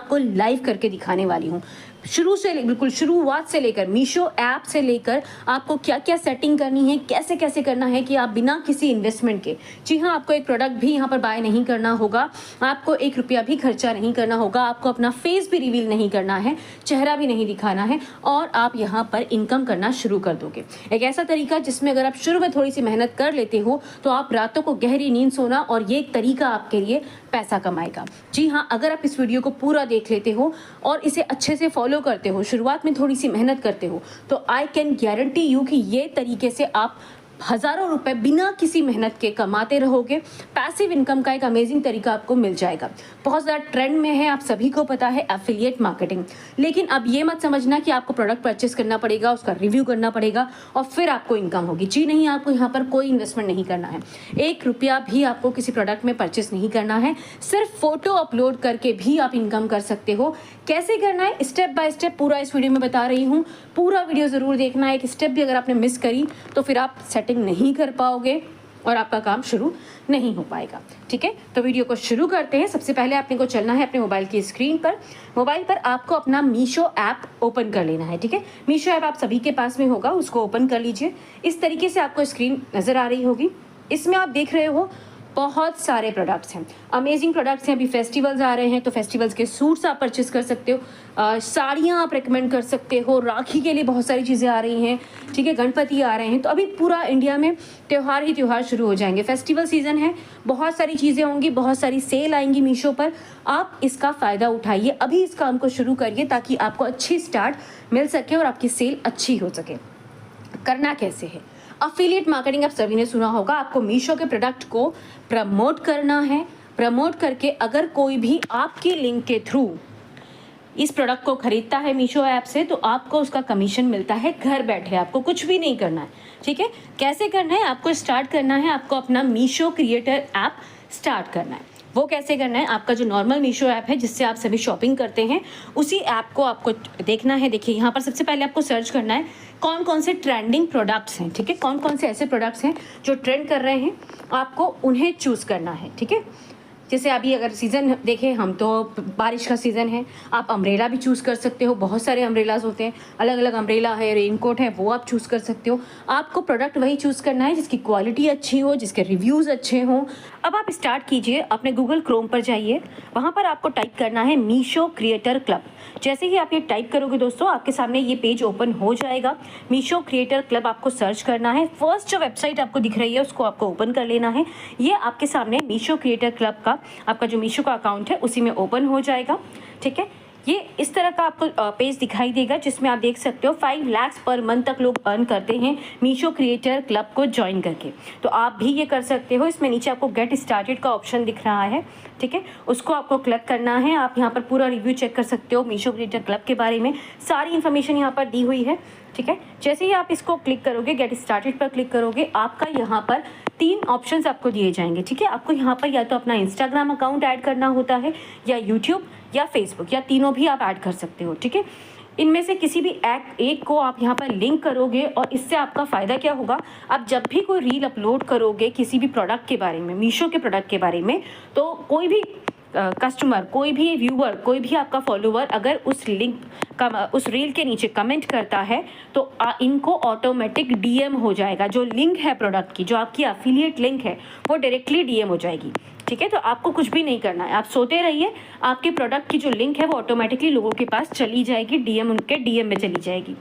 आपको लाइव करके दिखाने वाली हूँ। शुरू से बिल्कुल शुरुआत से लेकर मीशो ऐप से लेकर आपको क्या क्या सेटिंग करनी है, कैसे कैसे करना है कि आप बिना किसी इन्वेस्टमेंट के, जी हाँ, आपको एक प्रोडक्ट भी यहाँ पर बाय नहीं करना होगा, आपको 1 रुपया भी खर्चा नहीं करना होगा, आपको अपना फेस भी रिवील नहीं करना है, चेहरा भी नहीं दिखाना है और आप यहाँ पर इनकम करना शुरू कर दोगे। एक ऐसा तरीका जिसमें अगर आप शुरू में थोड़ी सी मेहनत कर लेते हो तो आप रातों को गहरी नींद सोना और ये एक तरीका आपके लिए पैसा कमाएगा। जी हाँ, अगर आप इस वीडियो को पूरा देख लेते हो और इसे अच्छे से फॉलो करते हो, शुरुआत में थोड़ी सी मेहनत करते हो, तो आई कैन गारंटी यू कि ये तरीके से आप हज़ारों रुपए बिना किसी मेहनत के कमाते रहोगे। पैसिव इनकम का एक अमेजिंग तरीका आपको मिल जाएगा। बहुत ज़्यादा ट्रेंड में है, आप सभी को पता है, एफिलिएट मार्केटिंग। लेकिन अब ये मत समझना कि आपको प्रोडक्ट परचेस करना पड़ेगा, उसका रिव्यू करना पड़ेगा और फिर आपको इनकम होगी। जी नहीं, आपको यहाँ पर कोई इन्वेस्टमेंट नहीं करना है, 1 रुपया भी आपको किसी प्रोडक्ट में परचेस नहीं करना है। सिर्फ फोटो अपलोड करके भी आप इनकम कर सकते हो। कैसे करना है, स्टेप बाय स्टेप पूरा इस वीडियो में बता रही हूँ। पूरा वीडियो ज़रूर देखना है, एक स्टेप भी अगर आपने मिस करी तो फिर आप सेटिंग नहीं कर पाओगे और आपका काम शुरू नहीं हो पाएगा। ठीक है, तो वीडियो को शुरू करते हैं। सबसे पहले आपने को चलना है अपने मोबाइल की स्क्रीन पर। मोबाइल पर आपको अपना मीशो ऐप ओपन कर लेना है। ठीक है, मीशो ऐप आप सभी के पास में होगा, उसको ओपन कर लीजिए। इस तरीके से आपको स्क्रीन नज़र आ रही होगी। इसमें आप देख रहे हो बहुत सारे प्रोडक्ट्स हैं, अमेजिंग प्रोडक्ट्स हैं। अभी फेस्टिवल्स आ रहे हैं तो फेस्टिवल्स के सूट्स आप परचेस कर सकते हो, साड़ियाँ आप रेकमेंड कर सकते हो, राखी के लिए बहुत सारी चीज़ें आ रही हैं। ठीक है, गणपति आ रहे हैं, तो अभी पूरा इंडिया में त्यौहार ही त्यौहार शुरू हो जाएंगे। फेस्टिवल सीज़न है, बहुत सारी चीज़ें होंगी, बहुत सारी सेल आएंगी मीशो पर। आप इसका फ़ायदा उठाइए, अभी इस काम को शुरू करिए ताकि आपको अच्छी स्टार्ट मिल सके और आपकी सेल अच्छी हो सके। करना कैसे है, अफिलिएट मार्केटिंग आप सभी ने सुना होगा। आपको मीशो के प्रोडक्ट को प्रमोट करना है। प्रमोट करके अगर कोई भी आपकी लिंक के थ्रू इस प्रोडक्ट को खरीदता है मीशो ऐप से तो आपको उसका कमीशन मिलता है घर बैठे। आपको कुछ भी नहीं करना है। ठीक है, कैसे करना है, आपको स्टार्ट करना है, आपको अपना मीशो क्रिएटर ऐप स्टार्ट करना है। वो कैसे करना है, आपका जो नॉर्मल मीशो ऐप है जिससे आप सभी शॉपिंग करते हैं, उसी ऐप को आपको देखना है। देखिए, यहाँ पर सबसे पहले आपको सर्च करना है कौन कौन से ट्रेंडिंग प्रोडक्ट्स हैं। ठीक है, कौन कौन से ऐसे प्रोडक्ट्स हैं जो ट्रेंड कर रहे हैं, आपको उन्हें चूज़ करना है। ठीक है, जैसे अभी अगर सीज़न देखें हम तो बारिश का सीज़न है, आप अम्ब्रेला भी चूज़ कर सकते हो। बहुत सारे अम्ब्रेलाज होते हैं, अलग अलग अम्ब्रेला है, रेनकोट है, वो आप चूज़ कर सकते हो। आपको प्रोडक्ट वही चूज़ करना है जिसकी क्वालिटी अच्छी हो, जिसके रिव्यूज़ अच्छे हों। अब आप स्टार्ट कीजिए, अपने गूगल क्रोम पर जाइए, वहाँ पर आपको टाइप करना है मीशो क्रिएटर क्लब। जैसे ही आप ये टाइप करोगे दोस्तों, आपके सामने ये पेज ओपन हो जाएगा। मीशो क्रिएटर क्लब आपको सर्च करना है। फर्स्ट जो वेबसाइट आपको दिख रही है उसको आपको ओपन कर लेना है। ये आपके सामने मीशो क्रिएटर क्लब का आपका जो मीशो का अकाउंट है उसी में ओपन हो जाएगा। ठीक है, ये इस तरह का आपको पेज दिखाई देगा जिसमें आप देख सकते हो 5 लाख पर मंथ तक लोग अर्न करते हैं मीशो क्रिएटर क्लब को ज्वाइन करके। तो आप भी ये कर सकते हो। इसमें नीचे आपको गेट स्टार्टेड का ऑप्शन दिख रहा है। ठीक है, उसको आपको क्लिक करना है। आप यहाँ पर पूरा रिव्यू चेक कर सकते हो मीशो क्रिएटर क्लब के बारे में, सारी इन्फॉर्मेशन यहाँ पर दी हुई है। ठीक है, जैसे ही आप इसको क्लिक करोगे, गेट स्टार्टेड पर क्लिक करोगे, आपका यहाँ पर 3 ऑप्शंस आपको दिए जाएंगे। ठीक है, आपको यहाँ पर या तो अपना इंस्टाग्राम अकाउंट ऐड करना होता है या यूट्यूब या फेसबुक, या तीनों भी आप ऐड कर सकते हो। ठीक है, इनमें से किसी भी एक को आप यहाँ पर लिंक करोगे और इससे आपका फ़ायदा क्या होगा, आप जब भी कोई रील अपलोड करोगे किसी भी प्रोडक्ट के बारे में, मीशो के प्रोडक्ट के बारे में, तो कोई भी कस्टमर, कोई भी व्यूअर, कोई भी आपका फॉलोवर अगर उस लिंक का उस रील के नीचे कमेंट करता है तो इनको ऑटोमेटिक डीएम हो जाएगा। जो लिंक है प्रोडक्ट की, जो आपकी एफिलिएट लिंक है, वो डायरेक्टली डीएम हो जाएगी। ठीक है, तो आपको कुछ भी नहीं करना है, आप सोते रहिए, आपके प्रोडक्ट की जो लिंक है वो ऑटोमेटिकली लोगों के पास चली जाएगी, डीएम उनके डीएम में चली जाएगी।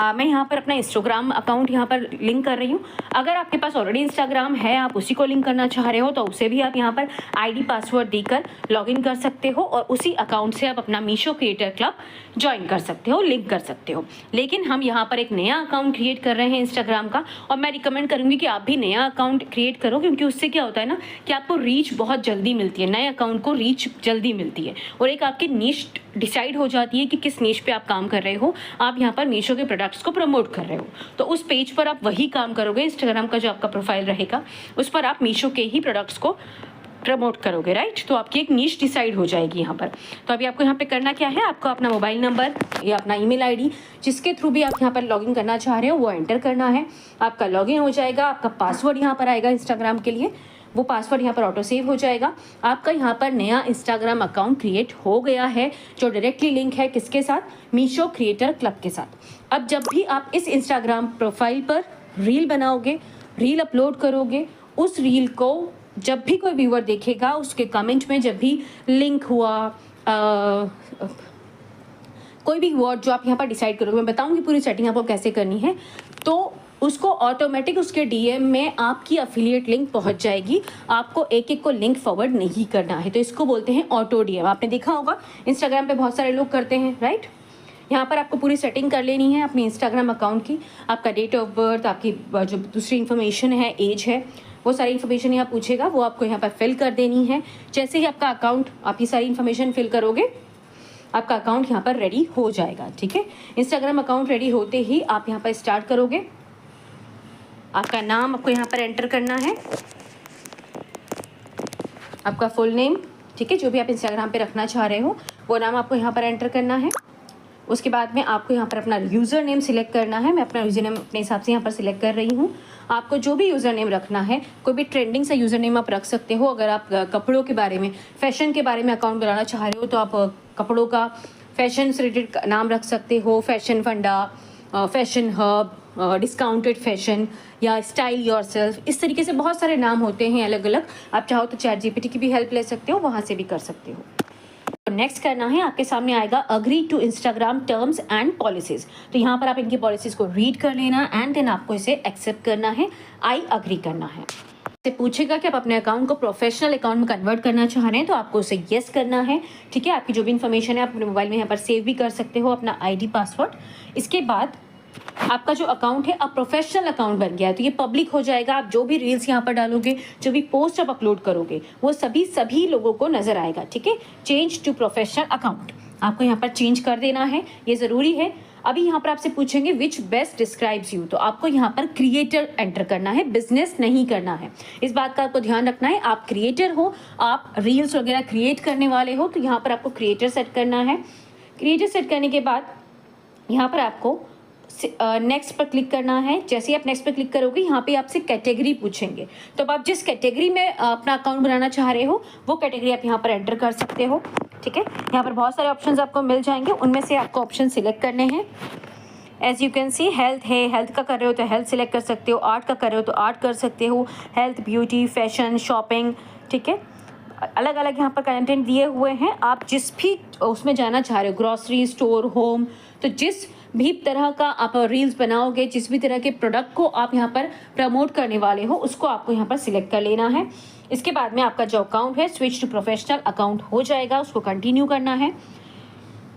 मैं यहाँ पर अपना इंस्टाग्राम अकाउंट यहाँ पर लिंक कर रही हूँ। अगर आपके पास ऑलरेडी इंस्टाग्राम है, आप उसी को लिंक करना चाह रहे हो, तो उसे भी आप यहाँ पर आईडी पासवर्ड देकर लॉगिन कर सकते हो और उसी अकाउंट से आप अपना मीशो क्रिएटर क्लब ज्वाइन कर सकते हो, लिंक कर सकते हो। लेकिन हम यहाँ पर एक नया अकाउंट क्रिएट कर रहे हैं इंस्टाग्राम का, और मैं रिकमेंड करूँगी कि आप भी नया अकाउंट क्रिएट करो, क्योंकि उससे क्या होता है ना कि आपको रीच बहुत जल्दी मिलती है। नए अकाउंट को रीच जल्दी मिलती है और एक आपकी नीश डिसाइड हो जाती है कि किस नीश पे आप काम कर रहे हो। आप यहाँ पर मीशो के प्रोडक्ट्स को प्रमोट कर रहे हो, तो उस पेज पर आप वही काम करोगे। इंस्टाग्राम का जो आपका प्रोफाइल रहेगा उस पर आप मीशो के ही प्रोडक्ट्स को प्रमोट करोगे, राइट। तो आपकी एक नीश डिसाइड हो जाएगी यहाँ पर। तो अभी आपको यहाँ पे करना क्या है, आपको अपना मोबाइल नंबर या अपना ईमेल आईडी जिसके थ्रू भी आप यहाँ पर लॉगिन करना चाह रहे हो वो एंटर करना है। आपका लॉगिन हो जाएगा, आपका पासवर्ड यहाँ पर आएगा इंस्टाग्राम के लिए, वो पासवर्ड यहाँ पर ऑटो सेव हो जाएगा। आपका यहाँ पर नया इंस्टाग्राम अकाउंट क्रिएट हो गया है, जो डायरेक्टली लिंक है किसके साथ, मीशो क्रिएटर क्लब के साथ। अब जब भी आप इस इंस्टाग्राम प्रोफाइल पर रील बनाओगे, रील अपलोड करोगे, उस रील को जब भी कोई व्यूअर देखेगा, उसके कमेंट में जब भी लिंक हुआ, कोई भी वर्ड जो आप यहाँ पर डिसाइड करोगे, मैं बताऊंगी पूरी सेटिंग आपको कैसे करनी है, तो उसको ऑटोमेटिक उसके डीएम में आपकी अफिलिएट लिंक पहुंच जाएगी। आपको एक एक को लिंक फॉरवर्ड नहीं करना है। तो इसको बोलते हैं ऑटो डीएम। आपने देखा होगा इंस्टाग्राम पे बहुत सारे लोग करते हैं, राइट। यहाँ पर आपको पूरी सेटिंग कर लेनी है अपनी इंस्टाग्राम अकाउंट की। आपका डेट ऑफ बर्थ, आपकी जो दूसरी इन्फॉर्मेशन है, एज है, वो सारी इन्फॉर्मेशन यहाँ पूछेगा, वो आपको यहाँ पर फिल कर देनी है। जैसे ही आपका अकाउंट, आप ये सारी इन्फॉर्मेशन फिल करोगे, आपका अकाउंट यहाँ पर रेडी हो जाएगा, ठीक है। इंस्टाग्राम अकाउंट रेडी होते ही आप यहाँ पर स्टार्ट करोगे। आपका नाम आपको यहाँ पर एंटर करना है, आपका फुल नेम, ठीक है, जो भी आप इंस्टाग्राम पे रखना चाह रहे हो वो नाम आपको यहाँ पर एंटर करना है। उसके बाद में आपको यहाँ पर अपना यूज़र नेम सिलेक्ट करना है। मैं अपना यूज़र नेम अपने हिसाब से यहाँ पर सिलेक्ट कर रही हूँ। आपको जो भी यूज़र नेम रखना है, कोई भी ट्रेंडिंग सा यूज़र नेम आप रख सकते हो। अगर आप कपड़ों के बारे में, फैशन के बारे में अकाउंट बनाना चाह रहे हो तो आप कपड़ों का फैशन से रिलेटेड नाम रख सकते हो, फैशन फंडा, फैशन हब, डिस्काउंटेड फैशन या स्टाइल योरसेल्फ। इस तरीके से बहुत सारे नाम होते हैं अलग अलग। आप चाहो तो चैट जीपीटी की भी हेल्प ले सकते हो, वहाँ से भी कर सकते हो। नेक्स्ट करना है, आपके सामने आएगा agree to Instagram terms and policies. तो यहाँ पर आप इनकी पॉलिसीज को रीड कर लेना एंड देन आपको इसे एक्सेप्ट करना है, आई अग्री करना है। से पूछेगा कि आप अपने अकाउंट को प्रोफेशनल अकाउंट में कन्वर्ट करना चाह रहे हैं, तो आपको उसे येस करना है, ठीक है। आपकी जो भी इन्फॉर्मेशन है आप अपने मोबाइल में यहाँ पर सेव भी कर सकते हो, अपना आईडी, पासवर्ड। इसके बाद आपका जो अकाउंट है अब प्रोफेशनल अकाउंट बन गया है, तो ये पब्लिक हो जाएगा। आप जो भी रील्स यहाँ पर डालोगे, जो भी पोस्ट आप अपलोड करोगे, वो सभी लोगों को नजर आएगा, ठीक है। चेंज टू प्रोफेशनल अकाउंट आपको यहाँ पर चेंज कर देना है, ये ज़रूरी है। अभी यहाँ पर आपसे पूछेंगे विच बेस्ट डिस्क्राइब्स यू, तो आपको यहाँ पर क्रिएटर एंटर करना है, बिजनेस नहीं करना है। इस बात का आपको ध्यान रखना है। आप क्रिएटर हो, आप रील्स वगैरह क्रिएट करने वाले हो, तो यहाँ पर आपको क्रिएटर सेट करना है। क्रिएटर सेट करने के बाद यहाँ पर आपको नेक्स्ट पर क्लिक करना है। जैसे ही आप नेक्स्ट पर क्लिक करोगे, यहाँ पे आपसे कैटेगरी पूछेंगे, तो अब आप जिस कैटेगरी में अपना अकाउंट बनाना चाह रहे हो वो कैटेगरी आप यहाँ पर एंटर कर सकते हो, ठीक है। यहाँ पर बहुत सारे ऑप्शंस आपको मिल जाएंगे, उनमें से आपको ऑप्शन सिलेक्ट करने हैं। As you can see, health है, हेल्थ का कर रहे हो तो हेल्थ सिलेक्ट कर सकते हो, आर्ट का कर रहे हो तो आर्ट कर सकते हो, हेल्थ, ब्यूटी, फैशन, शॉपिंग, ठीक है। अलग अलग यहाँ पर कंटेंट दिए हुए हैं। आप जिस भी उसमें जाना चाह रहे हो, ग्रॉसरी स्टोर, होम, तो जिस भी तरह का आप रील्स बनाओगे, जिस भी तरह के प्रोडक्ट को आप यहाँ पर प्रमोट करने वाले हो, उसको आपको यहाँ पर सिलेक्ट कर लेना है। इसके बाद में आपका जो अकाउंट है स्विच टू प्रोफेशनल अकाउंट हो जाएगा, उसको कंटिन्यू करना है।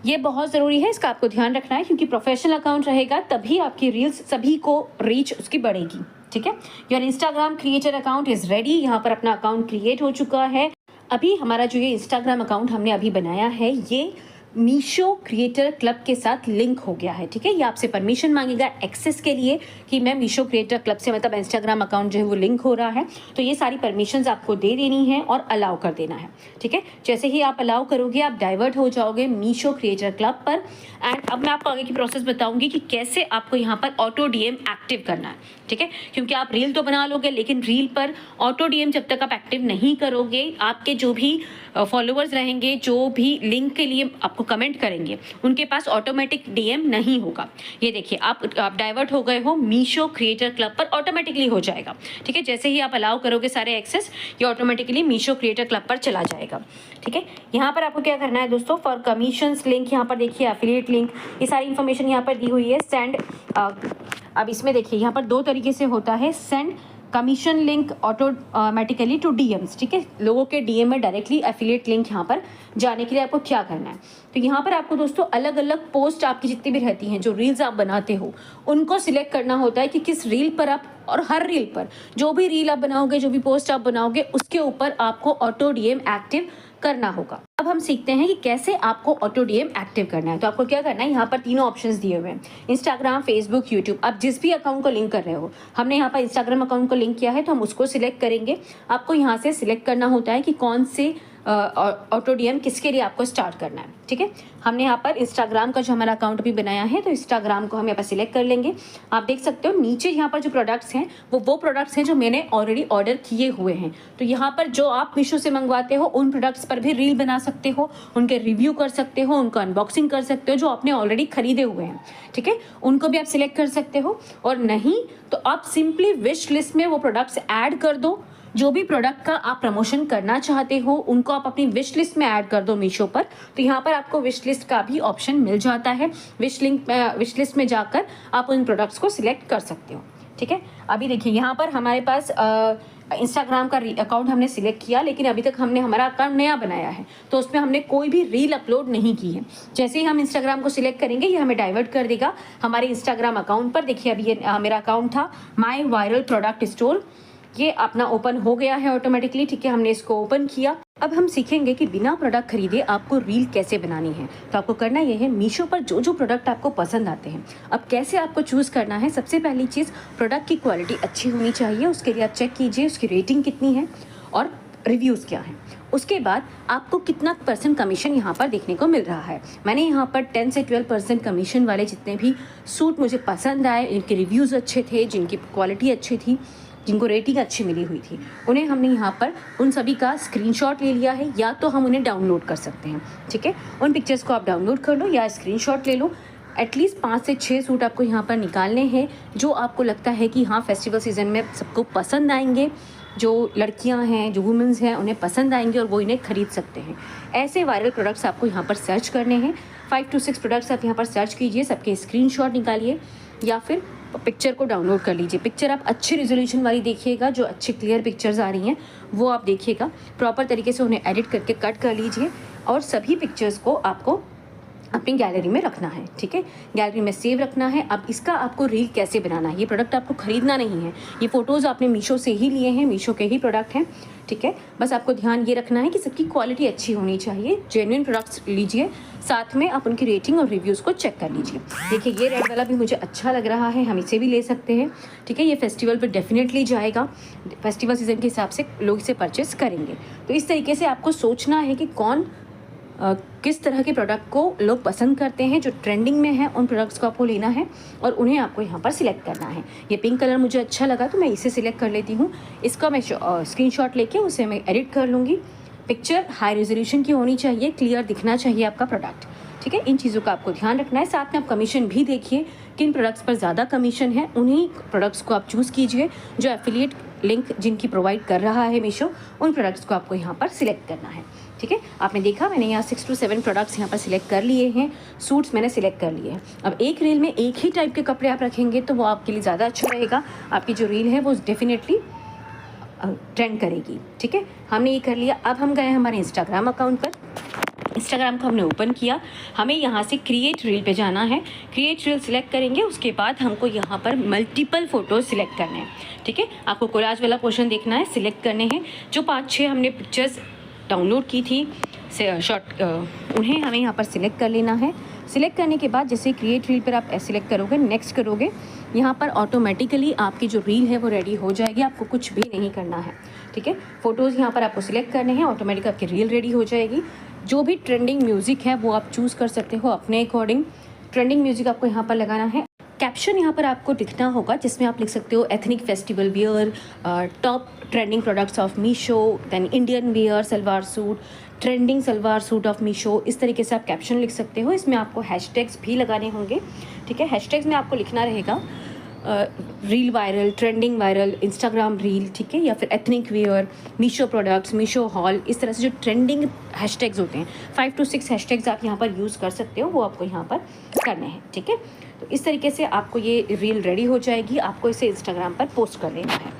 ये बहुत ज़रूरी है, इसका आपको ध्यान रखना है, क्योंकि प्रोफेशनल अकाउंट रहेगा तभी आपकी रील्स सभी को रीच उसकी बढ़ेगी, ठीक है। Your Instagram creator account is ready. यहाँ पर अपना अकाउंट क्रिएट हो चुका है। अभी हमारा जो ये इंस्टाग्राम अकाउंट हमने अभी बनाया है, ये मीशो क्रिएटर क्लब के साथ लिंक हो गया है, ठीक है। ये आपसे परमिशन मांगेगा एक्सेस के लिए कि मैं मीशो क्रिएटर क्लब से, मतलब इंस्टाग्राम अकाउंट जो है वो लिंक हो रहा है, तो ये सारी परमिशंस आपको दे देनी है और अलाउ कर देना है, ठीक है। जैसे ही आप अलाउ करोगे आप डाइवर्ट हो जाओगे मीशो क्रिएटर क्लब पर। एंड अब मैं आपको आगे की प्रोसेस बताऊंगी कि कैसे आपको यहाँ पर ऑटो डीएम एक्टिव करना है, ठीक है। क्योंकि आप रील तो बना लोगे, लेकिन रील पर ऑटो डीएम जब तक आप एक्टिव नहीं करोगे, आपके जो भी फॉलोअर्स रहेंगे, जो भी लिंक के लिए आपको कमेंट करेंगे, उनके पास ऑटोमेटिक डीएम नहीं होगा। ये देखिए, आप डाइवर्ट हो गए हो मीशो क्रिएटर क्लब पर, ऑटोमेटिकली हो जाएगा, ठीक है। जैसे ही आप अलाउ करोगे सारे एक्सेस, ये ऑटोमेटिकली मीशो क्रिएटर क्लब पर चला जाएगा, ठीक है। यहाँ पर आपको क्या करना है दोस्तों, फॉर कमीशंस लिंक, यहाँ पर देखिए एफिलिएट लिंक, ये सारी इन्फॉर्मेशन यहाँ पर दी हुई है। सेंड, अब इसमें देखिए यहाँ पर दो तरीके से होता है, send commission link automatically to DMs, ठीक है। लोगों के डीएम में डायरेक्टली एफिलिएट लिंक यहाँ पर जाने के लिए आपको क्या करना है, तो यहाँ पर आपको दोस्तों अलग अलग पोस्ट आपकी जितनी भी रहती हैं, जो रील्स आप बनाते हो, उनको सिलेक्ट करना होता है कि किस रील पर आप, और हर रील पर जो भी रील आप बनाओगे, जो भी पोस्ट आप बनाओगे, उसके ऊपर आपको ऑटो डीएम एक्टिव करना होगा। अब हम सीखते हैं कि कैसे आपको ऑटो डीएम एक्टिव करना है। तो आपको क्या करना है, यहाँ पर तीनों ऑप्शंस दिए हुए हैं, इंस्टाग्राम, फेसबुक, यूट्यूब। आप जिस भी अकाउंट को लिंक कर रहे हो, हमने यहाँ पर इंस्टाग्राम अकाउंट को लिंक किया है तो हम उसको सिलेक्ट करेंगे। आपको यहाँ से सिलेक्ट करना होता है कि कौन से ऑटो डीएम किसके लिए आपको स्टार्ट करना है। ठीक है, हमने यहाँ पर इंस्टाग्राम का जो हमारा अकाउंट भी बनाया है, तो इंस्टाग्राम को हम यहाँ पर सिलेक्ट कर लेंगे। आप देख सकते हो नीचे यहाँ पर जो प्रोडक्ट्स हैं वो प्रोडक्ट्स हैं जो मैंने ऑलरेडी ऑर्डर किए हुए हैं। तो यहाँ पर जो आप मीशो से मंगवाते हो उन प्रोडक्ट्स पर भी रील बना सकते हो, उनके रिव्यू कर सकते हो, उनका अनबॉक्सिंग कर सकते हो जो आपने ऑलरेडी खरीदे हुए हैं। ठीक है, उनको भी आप सिलेक्ट कर सकते हो, और नहीं तो आप सिंपली विश लिस्ट में वो प्रोडक्ट्स ऐड कर दो। जो भी प्रोडक्ट का आप प्रमोशन करना चाहते हो उनको आप अपनी विश लिस्ट में ऐड कर दो मीशो पर। तो यहाँ पर आपको विश लिस्ट का भी ऑप्शन मिल जाता है। विश लिस्ट में जाकर आप उन प्रोडक्ट्स को सिलेक्ट कर सकते हो। ठीक है, अभी देखिए यहाँ पर हमारे पास इंस्टाग्राम का अकाउंट हमने सिलेक्ट किया, लेकिन अभी तक हमने हमारा अकाउंट नया बनाया है तो उसमें हमने कोई भी रील अपलोड नहीं की है। जैसे ही हम इंस्टाग्राम को सिलेक्ट करेंगे ये हमें डाइवर्ट कर देगा हमारे इंस्टाग्राम अकाउंट पर। देखिए अभी ये मेरा अकाउंट था माई वायरल प्रोडक्ट स्टोर, ये अपना ओपन हो गया है ऑटोमेटिकली। ठीक है, हमने इसको ओपन किया। अब हम सीखेंगे कि बिना प्रोडक्ट खरीदे आपको रील कैसे बनानी है। तो आपको करना यह है, मीशो पर जो जो प्रोडक्ट आपको पसंद आते हैं अब कैसे आपको चूज़ करना है। सबसे पहली चीज़, प्रोडक्ट की क्वालिटी अच्छी होनी चाहिए। उसके लिए आप चेक कीजिए उसकी रेटिंग कितनी है और रिव्यूज़ क्या हैं। उसके बाद आपको कितना % कमीशन यहाँ पर देखने को मिल रहा है। मैंने यहाँ पर 10 से 12% कमीशन वाले जितने भी सूट मुझे पसंद आए, इनके रिव्यूज़ अच्छे थे, जिनकी क्वालिटी अच्छी थी, जिनको रेटिंग अच्छी मिली हुई थी, उन्हें हमने यहाँ पर उन सभी का स्क्रीनशॉट ले लिया है, या तो हम उन्हें डाउनलोड कर सकते हैं। ठीक है, उन पिक्चर्स को आप डाउनलोड कर लो या स्क्रीनशॉट ले लो। एटलीस्ट 5 से 6 सूट आपको यहाँ पर निकालने हैं जो आपको लगता है कि हाँ फेस्टिवल सीजन में सबको पसंद आएंगे, जो लड़कियां हैं, जो वुमेंस हैं, उन्हें पसंद आएंगे और वो इन्हें खरीद सकते हैं। ऐसे वायरल प्रोडक्ट्स आपको यहाँ पर सर्च करने हैं। 5 to 6 प्रोडक्ट्स आप यहाँ पर सर्च कीजिए, सबके स्क्रीनशॉट निकालिए या फिर पिक्चर को डाउनलोड कर लीजिए। पिक्चर आप अच्छी रेजोल्यूशन वाली देखिएगा, जो अच्छी क्लियर पिक्चर्स आ रही हैं वो आप देखिएगा। प्रॉपर तरीके से उन्हें एडिट करके कट कर लीजिए और सभी पिक्चर्स को आपको अपनी गैलरी में रखना है। ठीक है, गैलरी में सेव रखना है। अब इसका आपको रील कैसे बनाना है, ये प्रोडक्ट आपको खरीदना नहीं है, ये फ़ोटोज़ आपने मीशो से ही लिए हैं, मीशो के ही प्रोडक्ट हैं। ठीक है, बस आपको ध्यान ये रखना है कि सबकी क्वालिटी अच्छी होनी चाहिए। जेन्युइन प्रोडक्ट्स लीजिए, साथ में आप उनकी रेटिंग और रिव्यूज़ को चेक कर लीजिए। देखिए ये रेड वाला भी मुझे अच्छा लग रहा है, हम इसे भी ले सकते हैं। ठीक है, ये फेस्टिवल पर डेफिनेटली जाएगा, फेस्टिवल सीज़न के हिसाब से लोग इसे परचेस करेंगे। तो इस तरीके से आपको सोचना है कि कौन किस तरह के प्रोडक्ट को लोग पसंद करते हैं, जो ट्रेंडिंग में है, उन प्रोडक्ट्स को आपको लेना है और उन्हें आपको यहाँ पर सिलेक्ट करना है। ये पिंक कलर मुझे अच्छा लगा तो मैं इसे सिलेक्ट कर लेती हूँ। इसका मैं स्क्रीनशॉट लेके उसे मैं एडिट कर लूँगी। पिक्चर हाई रेजोल्यूशन की होनी चाहिए, क्लियर दिखना चाहिए आपका प्रोडक्ट। ठीक है, इन चीज़ों का आपको ध्यान रखना है। साथ में आप कमीशन भी देखिए, किन प्रोडक्ट्स पर ज़्यादा कमीशन है उन्हीं प्रोडक्ट्स को आप चूज़ कीजिए। जो एफिलिएट लिंक जिनकी प्रोवाइड कर रहा है मीशो, उन प्रोडक्ट्स को आपको यहाँ पर सिलेक्ट करना है। ठीक है, आपने देखा मैंने यहाँ 6 to 7 प्रोडक्ट्स यहाँ पर सिलेक्ट कर लिए हैं, सूट्स मैंने सिलेक्ट कर लिए हैं। अब एक रील में एक ही टाइप के कपड़े आप रखेंगे तो वो आपके लिए ज़्यादा अच्छा रहेगा, आपकी जो रील है वो डेफिनेटली ट्रेंड करेगी। ठीक है, हमने ये कर लिया। अब हम गए हमारे इंस्टाग्राम अकाउंट पर, इंस्टाग्राम को हमने ओपन किया। हमें यहाँ से क्रिएट रील पे जाना है, क्रिएट रील सिलेक्ट करेंगे। उसके बाद हमको यहाँ पर मल्टीपल फ़ोटोज़ सिलेक्ट करने हैं। ठीक है, आपको कोलाज वाला पोर्शन देखना है, सिलेक्ट करने हैं। जो 5-6 हमने पिक्चर्स डाउनलोड की थी शॉर्ट, उन्हें हमें यहाँ पर सिलेक्ट कर लेना है। सिलेक्ट करने के बाद जैसे क्रिएट रील पर आप सिलेक्ट करोगे, नेक्स्ट करोगे, यहाँ पर ऑटोमेटिकली आपकी जो रील है वो रेडी हो जाएगी, आपको कुछ भी नहीं करना है। ठीक है, फ़ोटोज़ यहाँ पर आपको सिलेक्ट करने हैं, ऑटोमेटिक आपकी रील रेडी हो जाएगी। जो भी ट्रेंडिंग म्यूज़िक है वो आप चूज़ कर सकते हो अपने अकॉर्डिंग। ट्रेंडिंग म्यूज़िक आपको यहाँ पर लगाना है। कैप्शन यहाँ पर आपको दिखना होगा जिसमें आप लिख सकते हो ethnic festival wear, top trending products of Meesho, then Indian wear salwar suit, trending salwar suit of Meesho. इस तरीके से आप कैप्शन लिख सकते हो। इसमें आपको हैशटैग्स भी लगाने होंगे। ठीक है, हैशटैग्स में आपको लिखना रहेगा reel viral, trending viral, Instagram reel, ठीक है, या फिर ethnic wear, Meesho products, Meesho hall. इस तरह से जो ट्रेंडिंग हैशटैग्स होते हैं 5 to 6 हैशटैग्स आप यहाँ पर यूज़ कर सकते हो, वो आपको यहाँ पर करने हैं। ठीक है, तो इस तरीके से आपको ये रील रेडी हो जाएगी। आपको इसे इंस्टाग्राम पर पोस्ट कर लेना है।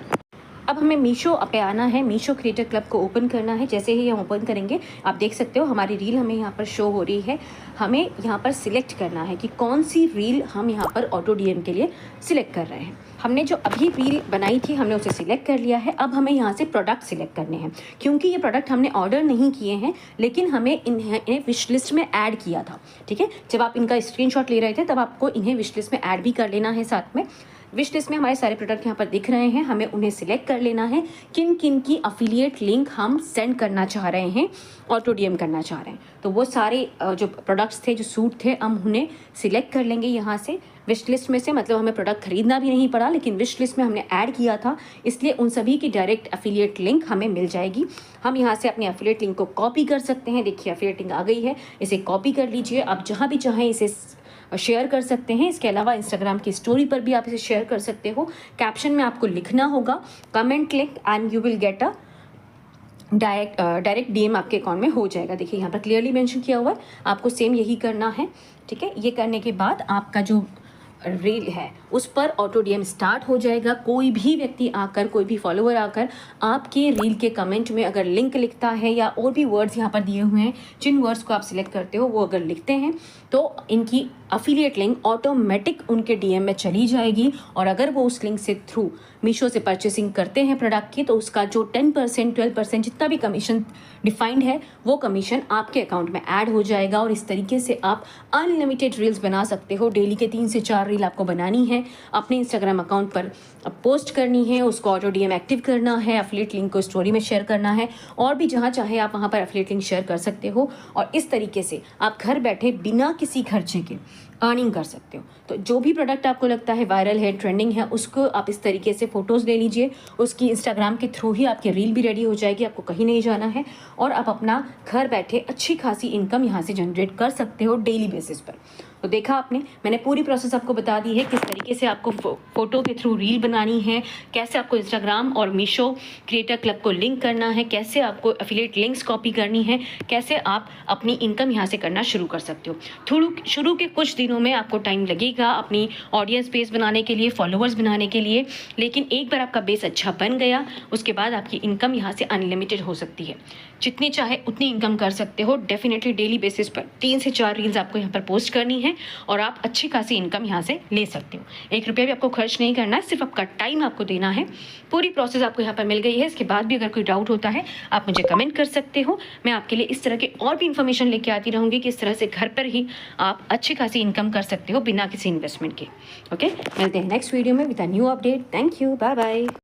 अब हमें मीशो पे आना है, मीशो क्रिएटर क्लब को ओपन करना है। जैसे ही हम ओपन करेंगे आप देख सकते हो हमारी रील हमें यहाँ पर शो हो रही है। हमें यहाँ पर सिलेक्ट करना है कि कौन सी रील हम यहाँ पर ऑटो डीएम के लिए सिलेक्ट कर रहे हैं। हमने जो अभी रील बनाई थी हमने उसे सिलेक्ट कर लिया है। अब हमें यहाँ से प्रोडक्ट सिलेक्ट करने हैं, क्योंकि ये प्रोडक्ट हमने ऑर्डर नहीं किए हैं लेकिन हमें इन्हें विश लिस्ट में ऐड किया था। ठीक है, जब आप इनका स्क्रीनशॉट ले रहे थे तब आपको इन्हें विश लिस्ट में ऐड भी कर लेना है साथ में। विश लिस्ट में हमारे सारे प्रोडक्ट यहाँ पर दिख रहे हैं, हमें उन्हें सिलेक्ट कर लेना है किन किन की अफिलिएट लिंक हम सेंड करना चाह रहे हैं, ऑटो डीएम करना चाह रहे हैं। तो वो सारे जो प्रोडक्ट्स थे, जो सूट थे, हम उन्हें सिलेक्ट कर लेंगे यहाँ से विश लिस्ट में से। मतलब हमें प्रोडक्ट खरीदना भी नहीं पड़ा, लेकिन विश लिस्ट में हमने ऐड किया था, इसलिए उन सभी की डायरेक्ट अफिलिएट लिंक हमें मिल जाएगी। हम यहाँ से अपने अफिलिएट लिंक को कॉपी कर सकते हैं। देखिए अफिलिएट लिंक आ गई है, इसे कॉपी कर लीजिए। आप जहाँ भी चाहें इसे शेयर कर सकते हैं। इसके अलावा इंस्टाग्राम की स्टोरी पर भी आप इसे शेयर कर सकते हो। कैप्शन में आपको लिखना होगा comment link and you will get a direct DM आपके अकाउंट में हो जाएगा। देखिए यहाँ पर क्लियरली मेंशन किया हुआ है, आपको सेम यही करना है। ठीक है, ये करने के बाद आपका जो रील है उस पर ऑटो डीएम स्टार्ट हो जाएगा। कोई भी व्यक्ति आकर, कोई भी फॉलोअर आकर आपके रील के कमेंट में अगर लिंक लिखता है या और भी वर्ड्स यहाँ पर दिए हुए हैं, जिन वर्ड्स को आप सिलेक्ट करते हो वो अगर लिखते हैं तो इनकी अफिलिएट लिंक ऑटोमेटिक उनके डीएम में चली जाएगी। और अगर वो उस लिंक से थ्रू मीशो से परचेसिंग करते हैं प्रोडक्ट की, तो उसका जो 10% 12% जितना भी कमीशन डिफाइंड है वो कमीशन आपके अकाउंट में ऐड हो जाएगा। और इस तरीके से आप अनलिमिटेड रील्स बना सकते हो। डेली के 3 से 4 रील आपको बनानी है, अपने इंस्टाग्राम अकाउंट पर पोस्ट करनी है, उसको ऑटो डीएम एक्टिव करना है, अफिलिएट लिंक को स्टोरी में शेयर करना है, और भी जहाँ चाहे आप वहाँ पर अफिलिएट लिंक शेयर कर सकते हो। और इस तरीके से आप घर बैठे बिना किसी खर्चे के अर्निंग कर सकते हो। तो जो भी प्रोडक्ट आपको लगता है वायरल है, ट्रेंडिंग है, उसको आप इस तरीके से फ़ोटोज़ ले लीजिए, उसकी इंस्टाग्राम के थ्रू ही आपकी रील भी रेडी हो जाएगी, आपको कहीं नहीं जाना है, और आप अपना घर बैठे अच्छी खासी इनकम यहाँ से जनरेट कर सकते हो डेली बेसिस पर। तो देखा आपने, मैंने पूरी प्रोसेस आपको बता दी है, किस तरीके से आपको फ़ोटो के थ्रू रील बनानी है, कैसे आपको इंस्टाग्राम और मीशो क्रिएटर क्लब को लिंक करना है, कैसे आपको एफिलिएट लिंक्स कॉपी करनी है, कैसे आप अपनी इनकम यहाँ से करना शुरू कर सकते हो। शुरू के कुछ दिनों में आपको टाइम लगेगा अपनी ऑडियंस बेस बनाने के लिए, फॉलोअर्स बनाने के लिए, लेकिन एक बार आपका बेस अच्छा बन गया, उसके बाद आपकी इनकम यहाँ से अनलिमिटेड हो सकती है। जितनी चाहे उतनी इनकम कर सकते हो। डेफिनेटली डेली बेसिस पर 3 से 4 रील्स आपको यहाँ पर पोस्ट करनी है और आप अच्छी खासी इनकम यहाँ से ले सकते हो। 1 रुपया भी आपको खर्च नहीं करना है, सिर्फ आपका टाइम आपको देना है। पूरी प्रोसेस आपको यहाँ पर मिल गई है। इसके बाद भी अगर कोई डाउट होता है आप मुझे कमेंट कर सकते हो। मैं आपके लिए इस तरह के और भी इन्फॉर्मेशन लेके आती रहूँगी कि इस तरह से घर पर ही आप अच्छी खासी इनकम कर सकते हो बिना किसी इन्वेस्टमेंट के। ओके, मिलते हैं नेक्स्ट वीडियो में with a new update. Thank you, bye bye.